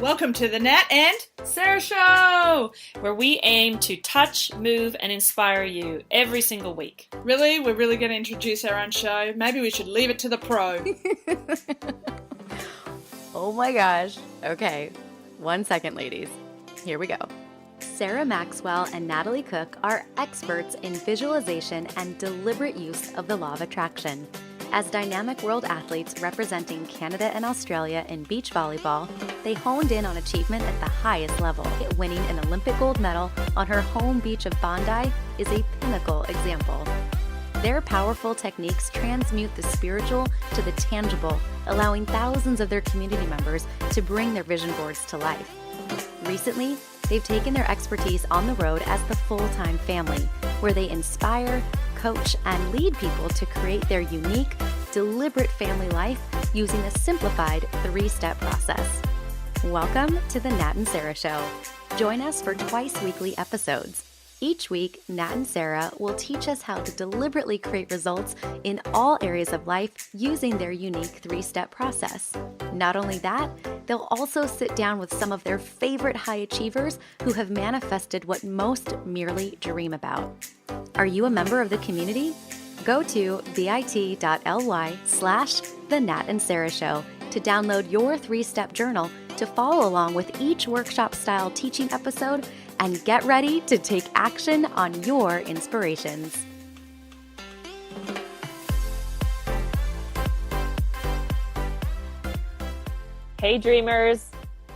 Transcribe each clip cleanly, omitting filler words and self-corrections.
Welcome to the Nat and Sarah Show, where we aim to touch, move, and inspire you every single week. Really? We're really going to introduce our own show? Maybe we should leave it to the pro. Oh my gosh. Okay, 1 second, ladies. Here we go. Sarah Maxwell and Natalie Cook are experts in visualization and deliberate use of the law of attraction. As dynamic world athletes representing Canada and Australia in beach volleyball, they honed in on achievement at the highest level. Winning an Olympic gold medal on her home beach of Bondi is a pinnacle example. Their powerful techniques transmute the spiritual to the tangible, allowing thousands of their community members to bring their vision boards to life. Recently, they've taken their expertise on the road as the full-time family, where they inspire, coach, and lead people to create their unique, deliberate family life using a simplified 3-step process. Welcome to the Nat and Sarah Show. Join us for twice-weekly episodes. Each week, Nat and Sarah will teach us how to deliberately create results in all areas of life using their unique 3-step process. Not only that, they'll also sit down with some of their favorite high achievers who have manifested what most merely dream about. Are you a member of the community? Go to bit.ly/The Nat and Sarah Show to download your 3-step journal to follow along with each workshop-style teaching episode and get ready to take action on your inspirations. Hey dreamers,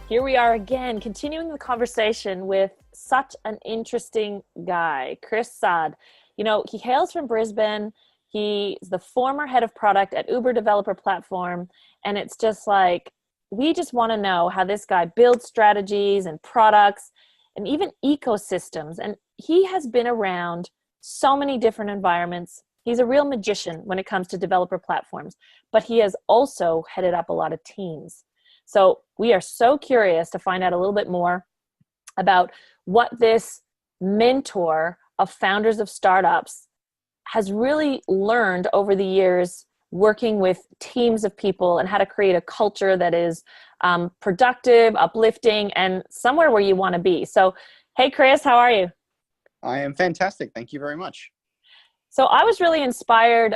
here we are again, continuing the conversation with such an interesting guy, Saad. You know, he hails from Brisbane. He's the former head of product at Uber developer platform. And it's just like, we just want to know how this guy builds strategies and products and even ecosystems. And he has been around so many different environments. He's a real magician when it comes to developer platforms, but he has also headed up a lot of teams. So we are so curious to find out a little bit more about what this mentor of founders of startups has really learned over the years working with teams of people and how to create a culture that is productive, uplifting, and somewhere where you want to be. So, hey, Chris, how are you? I am fantastic. Thank you very much. So I was really inspired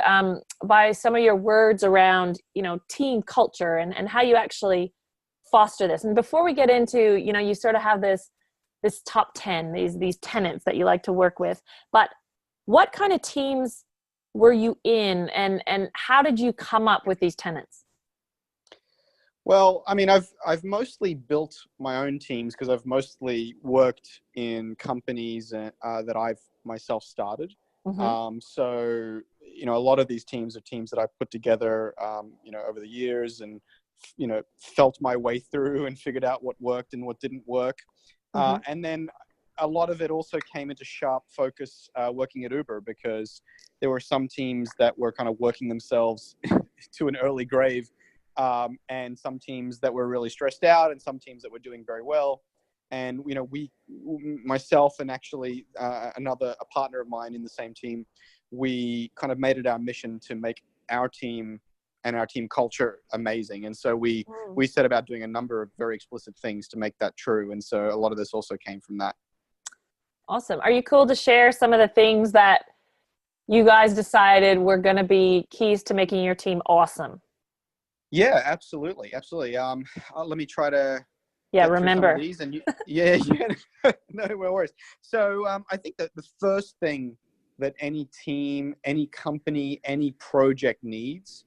by some of your words around, team culture and how you actually foster this. And before we get into, you sort of have this top 10, these tenets that you like to work with, but what kind of teams were you in and how did you come up with these tenets? Well, I mean, I've mostly built my own teams because I've mostly worked in companies that I've myself started. Mm-hmm. So, a lot of these teams are teams that I've put together, over the years and, felt my way through and figured out what worked and what didn't work. Mm-hmm. And then a lot of it also came into sharp focus working at Uber because there were some teams that were kind of working themselves to an early grave. And some teams that were really stressed out and some teams that were doing very well. And, myself and actually a partner of mine in the same team, we kind of made it our mission to make our team and our team culture amazing. And so we set about doing a number of very explicit things to make that true. And so a lot of this also came from that. Awesome. Are you cool to share some of the things that you guys decided were going to be keys to making your team awesome? Yeah, absolutely. Absolutely. Let me try to remember these and no worries. So I think that the first thing that any team, any company, any project needs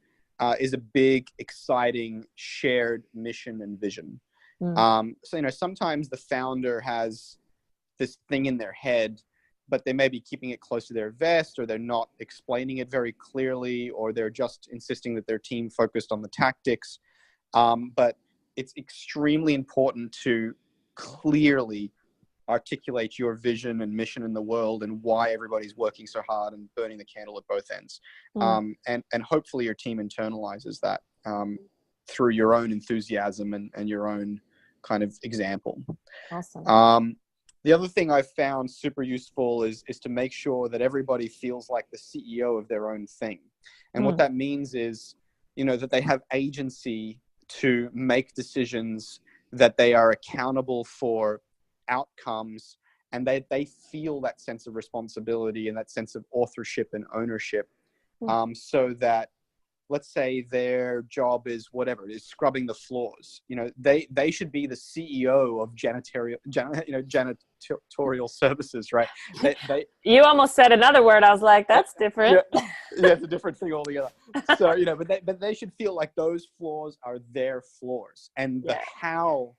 is a big, exciting, shared mission and vision. So, sometimes the founder has this thing in their head, but they may be keeping it close to their vest, or they're not explaining it very clearly, or they're just insisting that their team focused on the tactics. But it's extremely important to clearly articulate your vision and mission in the world and why everybody's working so hard and burning the candle at both ends. And hopefully your team internalizes that through your own enthusiasm and your own kind of example. Awesome. The other thing I've found super useful is to make sure that everybody feels like the CEO of their own thing. And what that means is, that they have agency to make decisions that they are accountable for outcomes, and they feel that sense of responsibility and that sense of authorship and ownership. So that, let's say their job is whatever it is, scrubbing the floors. They should be the CEO of janitorial services, right? You almost said another word. I was like, that's different. Yeah, it's a different thing altogether. So but they should feel like those floors are their floors, and the how.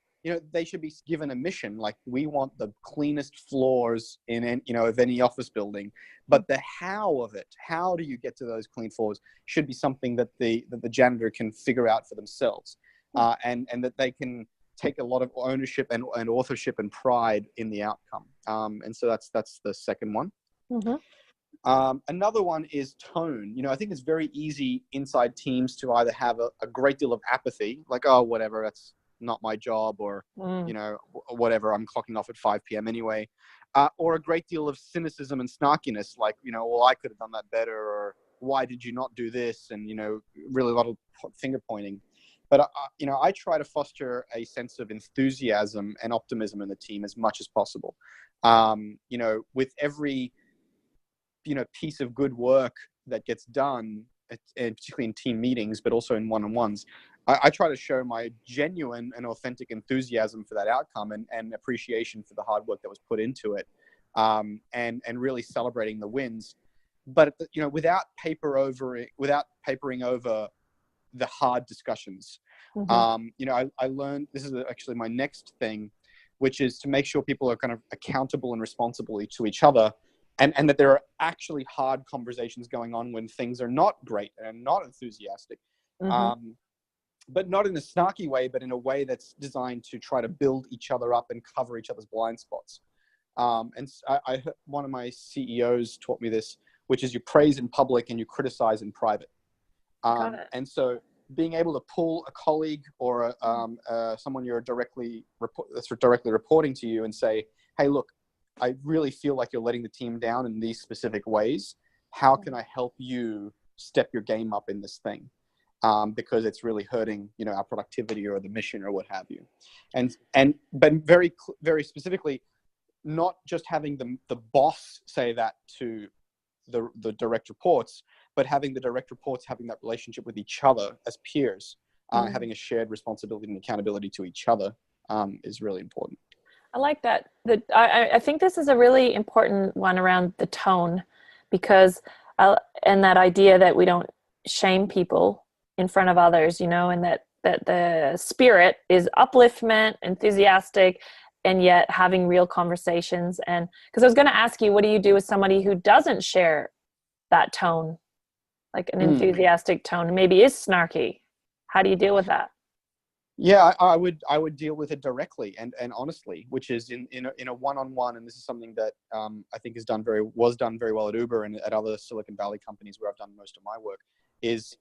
They should be given a mission, like we want the cleanest floors of any office building, but the how of it, how do you get to those clean floors, should be something that the janitor can figure out for themselves, and that they can take a lot of ownership and authorship and pride in the outcome. And so that's the second one. Another one is tone. I think it's very easy inside teams to either have a great deal of apathy, like, oh, whatever, that's not my job, or whatever, I'm clocking off at 5 p.m. anyway, or a great deal of cynicism and snarkiness, like, well, I could have done that better, or why did you not do this, and really a lot of finger pointing. But I try to foster a sense of enthusiasm and optimism in the team as much as possible. With every piece of good work that gets done, and particularly in team meetings, but also in one-on-ones, I try to show my genuine and authentic enthusiasm for that outcome, and appreciation for the hard work that was put into it, and really celebrating the wins, but without papering over the hard discussions. I learned, this is actually my next thing, which is to make sure people are kind of accountable and responsible to each other, and that there are actually hard conversations going on when things are not great and not enthusiastic. But not in a snarky way, but in a way that's designed to try to build each other up and cover each other's blind spots. And I heard one of my CEOs taught me this, which is you praise in public and you criticize in private. And so being able to pull a colleague or someone that's directly reporting to you and say, hey, look, I really feel like you're letting the team down in these specific ways. How can I help you step your game up in this thing? Because it's really hurting, our productivity or the mission or what have you. But very, very specifically, not just having the boss say that to the direct reports, but having the direct reports having that relationship with each other as peers, having a shared responsibility and accountability to each other, is really important. I like that. I think this is a really important one around the tone, because and that idea that we don't shame people in front of others, and that the spirit is upliftment, enthusiastic, and yet having real conversations. And because I was going to ask you, what do you do with somebody who doesn't share that tone, like an enthusiastic tone, maybe is snarky? How do you deal with that? Yeah, I would deal with it directly and honestly, which is in a one-on-one, and this is something that I think was done very well at Uber and at other Silicon Valley companies where I've done most of my work, is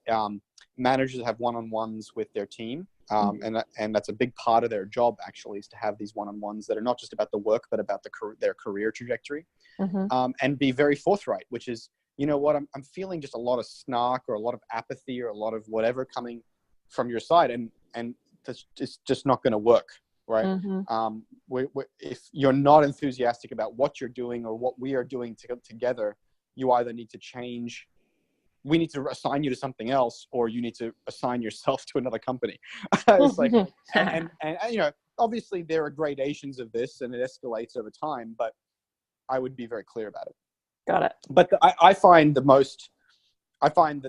managers have one-on-ones with their team, and that's a big part of their job actually, is to have these one-on-ones that are not just about the work but about their career trajectory, and be very forthright, which is, what, I'm feeling just a lot of snark or a lot of apathy or a lot of whatever coming from your side, and it's just not going to work, right? If you're not enthusiastic about what you're doing or what we are doing together, you either need to change, we need to assign you to something else, or you need to assign yourself to another company. It's like, and obviously there are gradations of this and it escalates over time, but I would be very clear about it. Got it. But I find that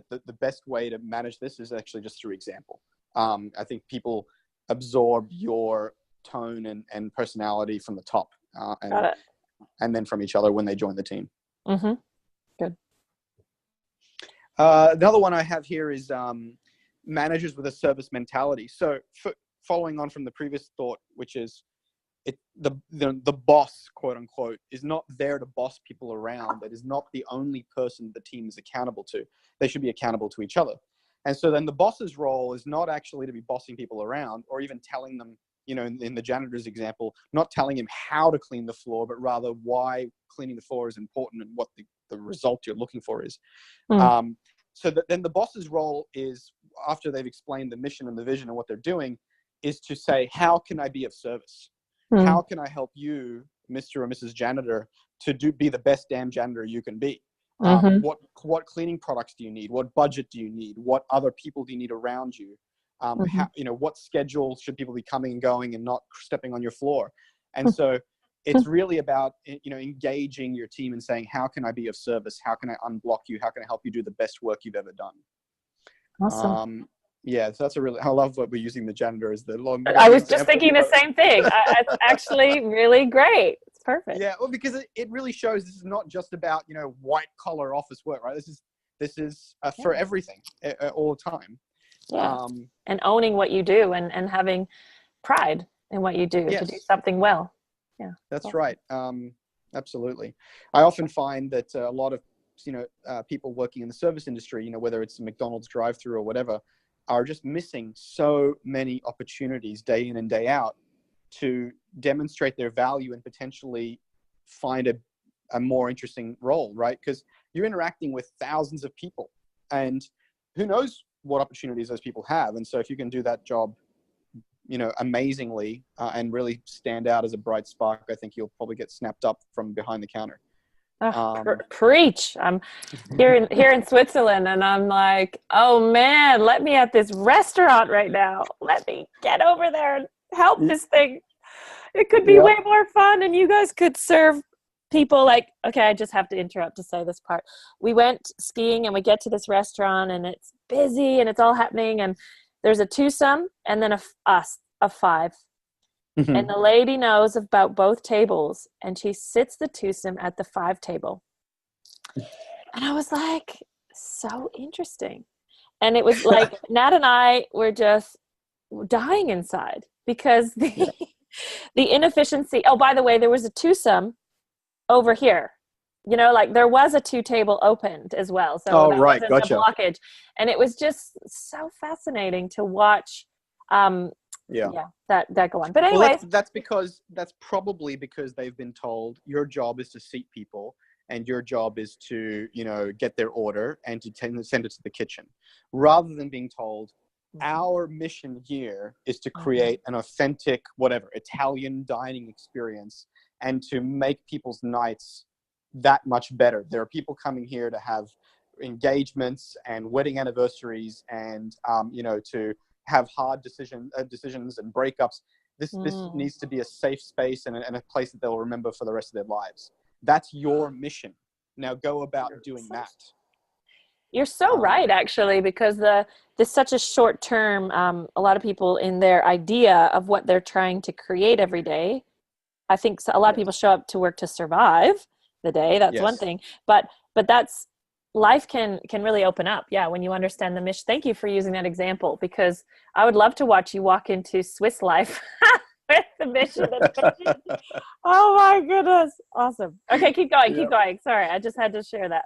the best way to manage this is actually just through example. I think people absorb your tone and personality from the top, and then from each other when they join the team. Good. Another one I have here is managers with a service mentality. So following on from the previous thought, which is the boss, quote unquote, is not there to boss people around. That is not the only person the team is accountable to. They should be accountable to each other. And so then the boss's role is not actually to be bossing people around or even telling them, in the janitor's example, not telling him how to clean the floor, but rather why cleaning the floor is important and what the result you're looking for is. So then the boss's role is, after they've explained the mission and the vision and what they're doing, is to say, how can I be of service? How can I help you, Mr. or Mrs. Janitor, to be the best damn janitor you can be? What cleaning products do you need? What budget do you need? What other people do you need around you? How, what schedule should people be coming and going and not stepping on your floor? And so it's really about, engaging your team and saying, how can I be of service? How can I unblock you? How can I help you do the best work you've ever done? Awesome. Yeah, so I love what we're using the janitor as the long. I was just thinking the same thing. It's actually really great. It's perfect. Yeah, well, because it really shows this is not just about, white collar office work, right? This is for everything, all the time. Yeah. And owning what you do and having pride in what you do to do something well. Yeah. That's awesome. Right. Absolutely. I often find that a lot of, people working in the service industry, whether it's a McDonald's drive-through or whatever, are just missing so many opportunities day in and day out to demonstrate their value and potentially find a more interesting role, right? Because you're interacting with thousands of people, and who knows what opportunities those people have. And so if you can do that job, amazingly, and really stand out as a bright spark, I think you'll probably get snapped up from behind the counter. Preach. I'm here in Switzerland, and I'm like, oh man, let me at this restaurant right now. Let me get over there and help this thing. It could be way more fun, and you guys could serve people okay, I just have to interrupt to say this part. We went skiing, and we get to this restaurant, and it's busy, and it's all happening, and there's a twosome, and then a five. And the lady knows about both tables, and she sits the twosome at the 5 table. And I was like, so interesting. And it was like Nat and I were just dying inside because the inefficiency. Oh, by the way, there was a twosome over here. There was a 2 table opened as well. So that wasn't gotcha. a blockage. And it was just so fascinating to watch that go on. But anyways, that's probably because they've been told your job is to seat people and your job is to get their order and to send it to the kitchen, rather than being told our mission here is to create an authentic Italian dining experience and to make people's nights that much better. There are people coming here to have engagements and wedding anniversaries and to have hard decisions and breakups. This needs to be a safe space and a place that they'll remember for the rest of their lives. That's your mission. Now go about doing that. You're so right, actually, because there's such a short term. A lot of people in their idea of what they're trying to create every day. I think a lot of people show up to work to survive the day. That's one thing, but that's life can really open up. Yeah. When you understand the mission. Thank you for using that example, because I would love to watch you walk into Swiss life with the mission. Oh my goodness. Awesome. Okay. Keep going. Sorry. I just had to share that.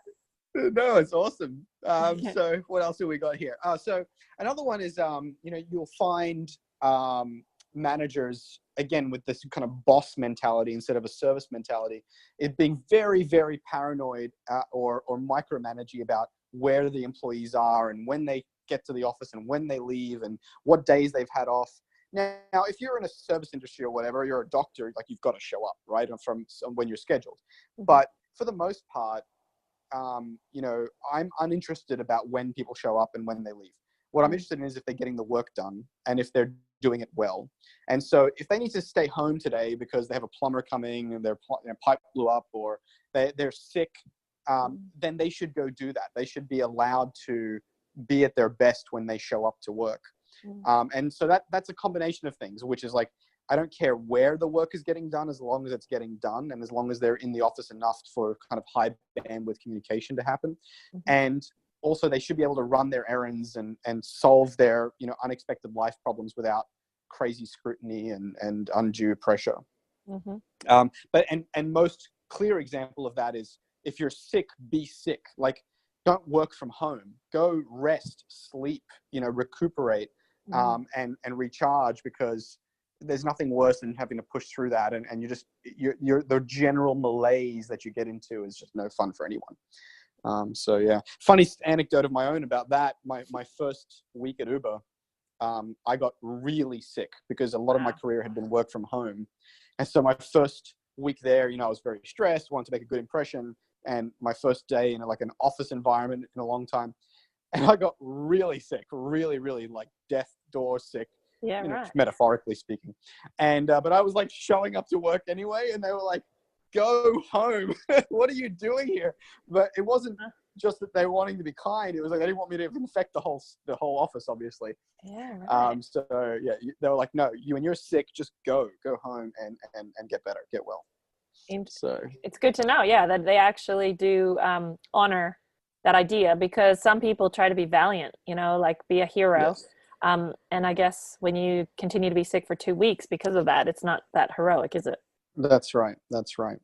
No, it's awesome. So what else do we got here? So another one is, you'll find managers, again, with this kind of boss mentality instead of a service mentality, it being very, very paranoid or micromanaging about where the employees are and when they get to the office and when they leave and what days they've had off. Now, if you're in a service industry or whatever, you're a doctor, you've got to show up, right, from when you're scheduled. But for the most part, I'm uninterested about when people show up and when they leave. What I'm interested in is if they're getting the work done and if they're doing it well. And so if they need to stay home today because they have a plumber coming and their pipe blew up or they're sick, then they should go do that. They should be allowed to be at their best when they show up to work. And so that's a combination of things, which is I don't care where the work is getting done as long as it's getting done and as long as they're in the office enough for kind of high bandwidth communication to happen. And also they should be able to run their errands and solve their unexpected life problems without crazy scrutiny and undue pressure. But most clear example of that is if you're sick, be sick. Don't work from home. Go rest, sleep, recuperate, and recharge, because there's nothing worse than having to push through that. And you're the general malaise that you get into is just no fun for anyone. So yeah, funny anecdote of my own about that. My first week at Uber, I got really sick because a lot of my career had been work from home. And so my first week there, I was very stressed, wanted to make a good impression. And my first day in like an office environment in a long time. And I got really sick, really, really like death door sick, right. metaphorically speaking. And, but I was like showing up to work anyway. And they were like, go home. What are you doing here? But it wasn't just that they were wanting to be kind. It was like they didn't want me to infect the whole office, obviously. Yeah, right. So yeah, they were like, no, when you're sick, just go home and get better, get well. So it's good to know, that they actually do honor that idea, because some people try to be valiant, like be a hero. yes. And I guess when you continue to be sick for 2 weeks because of that, it's not that heroic, is it? That's right. Right.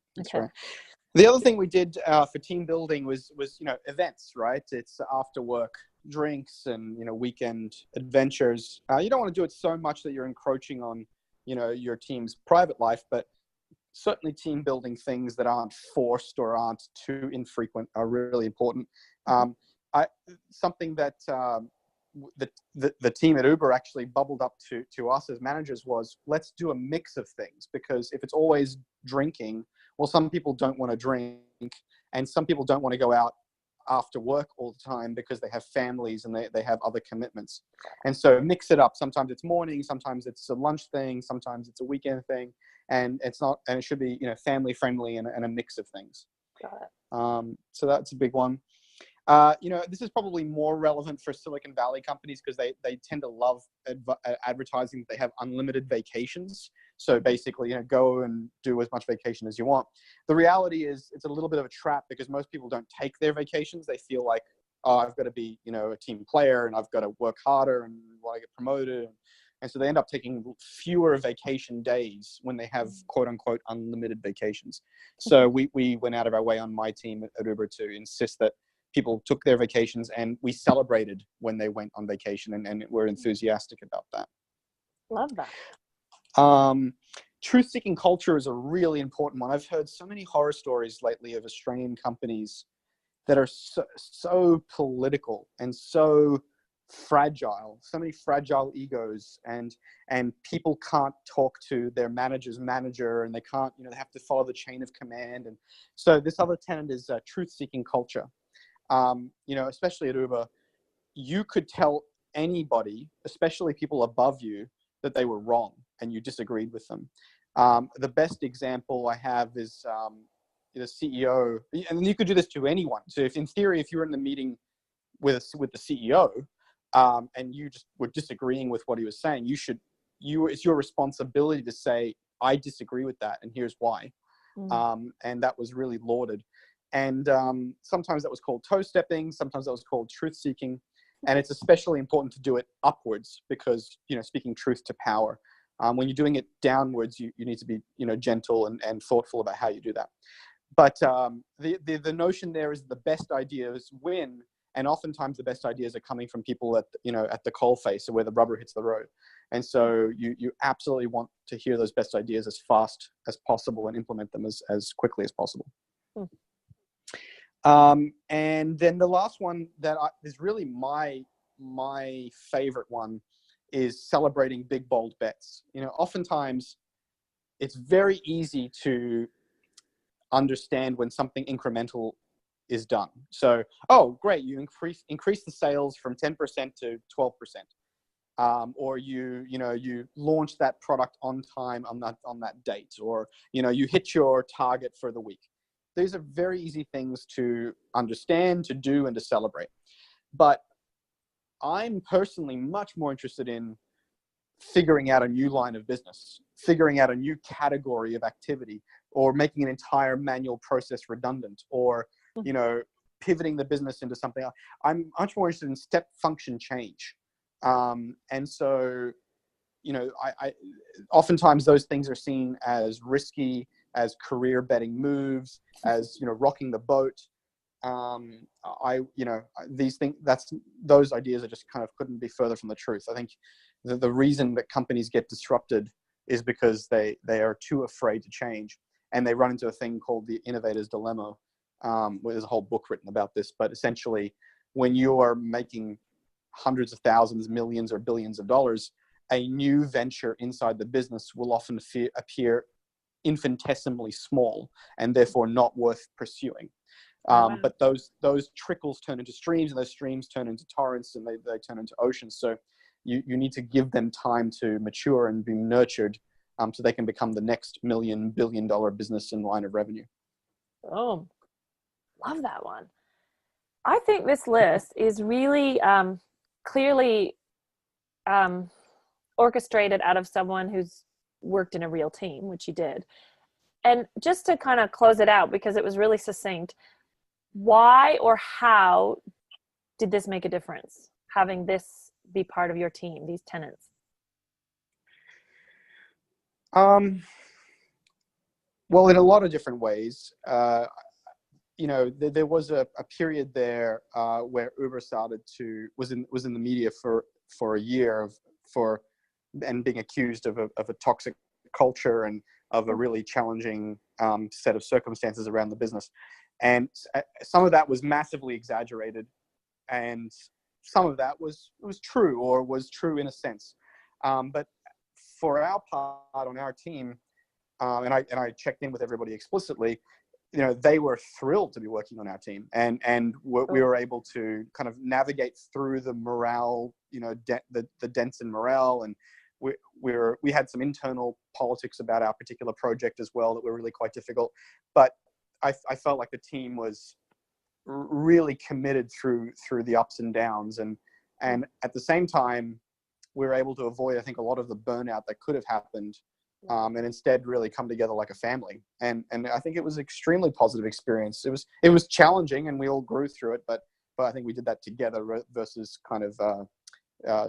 The other thing we did for team building was events, right? It's after work drinks and weekend adventures. You don't want to do it so much that you're encroaching on your team's private life, but certainly team building things that aren't forced or aren't too infrequent are really important. Something that the team at Uber actually bubbled up to us as managers was, let's do a mix of things, because if it's always drinking, well, some people don't want to drink and some people don't want to go out after work all the time because they have families and they have other commitments. And so mix it up. Sometimes it's morning, sometimes it's a lunch thing, sometimes it's a weekend thing, and it should be family friendly and a mix of things. Got it. So that's a big one. This is probably more relevant for Silicon Valley companies because they tend to love advertising that they have unlimited vacations. So basically, go and do as much vacation as you want. The reality is it's a little bit of a trap because most people don't take their vacations. They feel like, oh, I've got to be, a team player and I've got to work harder and want to get promoted. And so they end up taking fewer vacation days when they have quote unquote unlimited vacations. So we went out of our way on my team at Uber to insist that people took their vacations and we celebrated when they went on vacation and we're enthusiastic about that. Love that. Truth-seeking culture is a really important one. I've heard so many horror stories lately of Australian companies that are so political and so fragile, so many fragile egos, and people can't talk to their manager's manager, and they can't, they have to follow the chain of command. And so this other tenet is truth-seeking culture. Especially at Uber, you could tell anybody, especially people above you, that they were wrong and you disagreed with them. The best example I have is the CEO, and you could do this to anyone. So if you're in the meeting with the CEO and you just were disagreeing with what he was saying, it's your responsibility to say, I disagree with that and here's why. And that was really lauded. And sometimes that was called toe-stepping, sometimes that was called truth-seeking. And it's especially important to do it upwards because, speaking truth to power. When you're doing it downwards, you need to be, gentle and thoughtful about how you do that. But the notion there is the best ideas win. And oftentimes the best ideas are coming from people at the coalface, or where the rubber hits the road. And so you absolutely want to hear those best ideas as fast as possible and implement them as quickly as possible. And then the last one that is really my favorite one is celebrating big, bold bets. Oftentimes it's very easy to understand when something incremental is done. So, oh, great, you increase the sales from 10% to 12%. Or you launch that product on time on that date, or you hit your target for the week. These are very easy things to understand, to do, and to celebrate. But I'm personally much more interested in figuring out a new line of business, figuring out a new category of activity, or making an entire manual process redundant, or pivoting the business into something else. I'm much more interested in step function change. And so, I oftentimes those things are seen as risky, as career betting moves, as rocking the boat. Those ideas are just kind of couldn't be further from the truth. I think the reason that companies get disrupted is because they are too afraid to change, and they run into a thing called the innovator's dilemma. There's a whole book written about this, but essentially, when you are making hundreds of thousands, millions, or billions of dollars, a new venture inside the business will often appear infinitesimally small and therefore not worth pursuing. But those trickles turn into streams, and those streams turn into torrents, and they turn into oceans. So you need to give them time to mature and be nurtured, so they can become the next $1 billion business in line of revenue. Oh, love that one. I think this list is really clearly orchestrated out of someone who's worked in a real team, which you did. And just to kind of close it out, because it was really succinct, why or how did this make a difference, having this be part of your team, these tenants? Well, in a lot of different ways. There was a period there where Uber was in the media for a year and being accused of a toxic culture and of a really challenging set of circumstances around the business. And some of that was massively exaggerated, and some of that was true, or was true in a sense. But for our part on our team, and I checked in with everybody explicitly, they were thrilled to be working on our team, and we were able to kind of navigate through the morale, the dents in morale, and we had some internal politics about our particular project as well that were really quite difficult. But I felt like the team was really committed through the ups and downs, and at the same time, we were able to avoid, I think, a lot of the burnout that could have happened. And instead really come together like a family. And I think it was an extremely positive experience. It was challenging, and we all grew through it, but I think we did that together versus kind of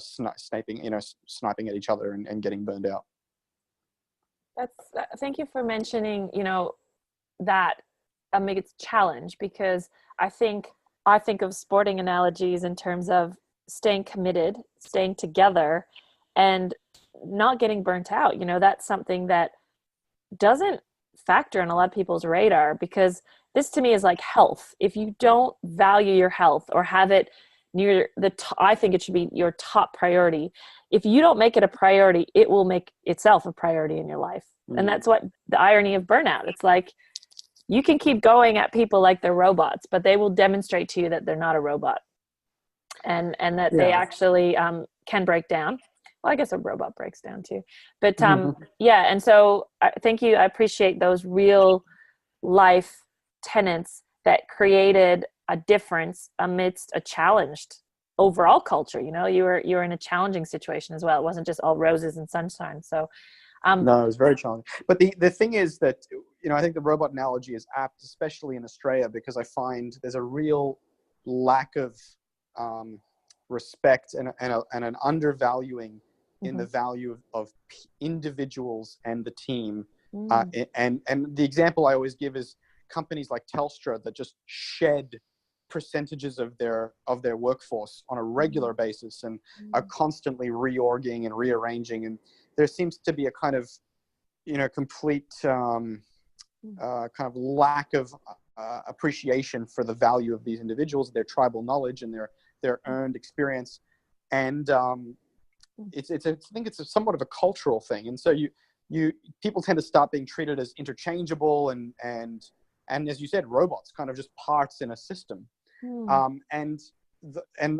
sniping at each other and getting burned out. Thank you for mentioning, that it's challenge, because I think of sporting analogies in terms of staying committed, staying together, and not getting burnt out. That's something that doesn't factor on a lot of people's radar, because this to me is like health. If you don't value your health or have it near I think it should be your top priority. If you don't make it a priority, it will make itself a priority in your life. Mm-hmm. And that's what the irony of burnout. It's like, you can keep going at people like they're robots, but they will demonstrate to you that they're not a robot, and that they actually can break down. Well, I guess a robot breaks down too, but yeah. And so thank you. I appreciate those real life tenets that created a difference amidst a challenged overall culture. You were in a challenging situation as well. It wasn't just all roses and sunshine. So no, it was very challenging. But the thing is that, I think the robot analogy is apt, especially in Australia, because I find there's a real lack of respect and an undervaluing in the value of individuals and the team. And the example I always give is companies like Telstra that just shed percentages of their workforce on a regular basis and are constantly reorging and rearranging. And there seems to be a kind of, complete kind of lack of appreciation for the value of these individuals, their tribal knowledge and their earned experience. And I think it's somewhat of a cultural thing. And so people tend to start being treated as interchangeable and as you said, robots, kind of just parts in a system. And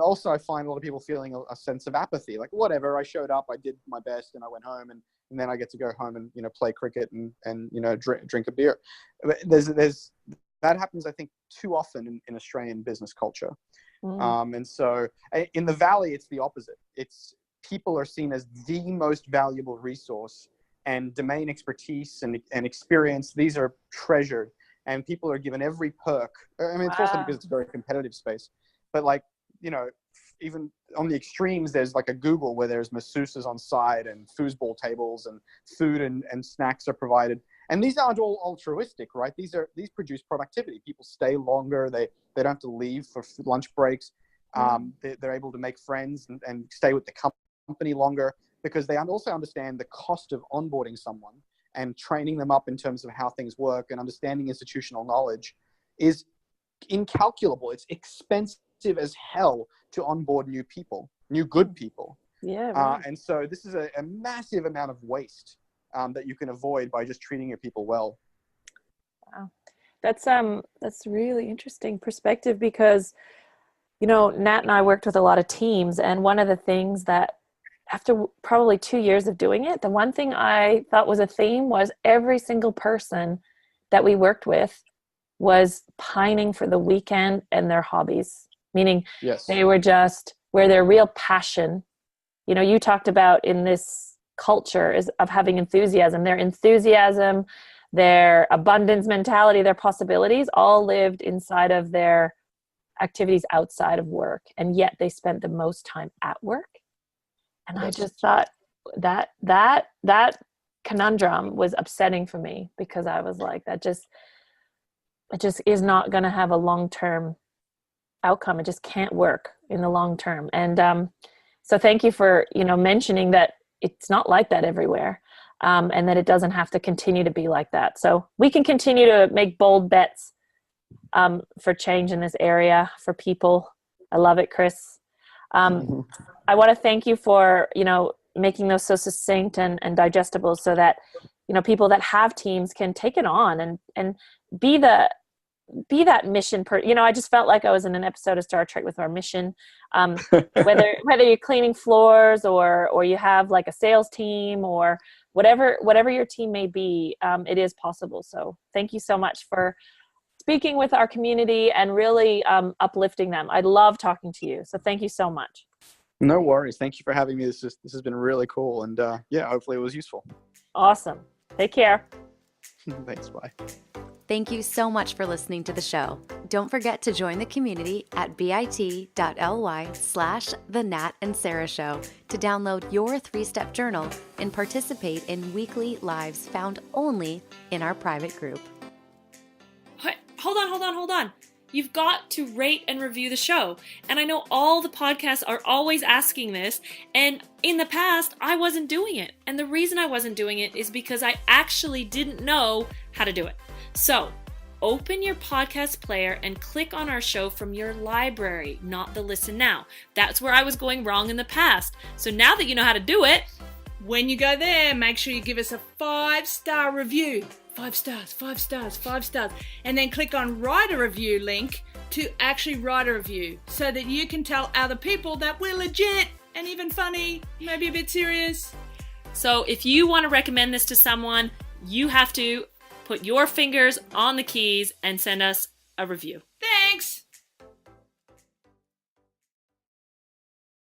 also I find a lot of people feeling a sense of apathy, like, whatever, I showed up, I did my best, and I went home, and then I get to go home and play cricket and drink a beer. There's that happens, I think, too often in Australian business culture. And so in the Valley, it's the opposite. It's people are seen as the most valuable resource, and domain expertise and experience, these are treasured, and people are given every perk. I mean, it's also because it's a very competitive space, but even on the extremes, there's like a Google where there's masseuses on site and foosball tables, and food and snacks are provided. And these aren't all altruistic, right? These produce productivity. People stay longer. They don't have to leave for lunch breaks. They're able to make friends and stay with the company longer, because they also understand the cost of onboarding someone and training them up in terms of how things work, and understanding institutional knowledge is incalculable. It's expensive as hell to onboard new people, new good people. Yeah. Right. And so this is a massive amount of waste that you can avoid by just treating your people well. Wow. That's really interesting perspective, because, you know, Nat and I worked with a lot of teams, and one of the things that after probably 2 years of doing it, the one thing I thought was a theme was every single person that we worked with was pining for the weekend and their hobbies, meaning Yes. they were just where their real passion, you know, you talked about in this culture is of having enthusiasm, their abundance mentality, their possibilities all lived inside of their activities outside of work. And yet they spent the most time at work. And Yes. I just thought that conundrum was upsetting for me, because I was like, it just is not going to have a long-term outcome. It just can't work in the long term. And so thank you for, you know, mentioning that it's not like that everywhere, and that it doesn't have to continue to be like that. So we can continue to make bold bets for change in this area for people. I love it, Chris. I want to thank you for, you know, making those so succinct and digestible, so that, you know, people that have teams can take it on and be that mission you know, I just felt like I was in an episode of Star Trek with our mission. Whether you're cleaning floors or you have like a sales team or whatever your team may be, it is possible. So thank you so much for speaking with our community and really uplifting them. I love talking to you. So thank you so much. No worries. Thank you for having me. This has been really cool. And yeah, hopefully it was useful. Awesome. Take care. Thanks. Bye. Thank you so much for listening to the show. Don't forget to join the community at bit.ly/The Nat and Sarah Show to download your 3-step journal and participate in weekly lives found only in our private group. Hold on. You've got to rate and review the show. And I know all the podcasts are always asking this, and in the past, I wasn't doing it. And the reason I wasn't doing it is because I actually didn't know how to do it. So, open your podcast player and click on our show from your library, not the Listen Now. That's where I was going wrong in the past. So now that you know how to do it, when you go there, make sure you give us a 5-star review. 5 stars, 5 stars, 5 stars. And then click on write a review link to actually write a review, so that you can tell other people that we're legit and even funny, maybe a bit serious. so if you want to recommend this to someone, you have to put your fingers on the keys and send us a review. Thanks!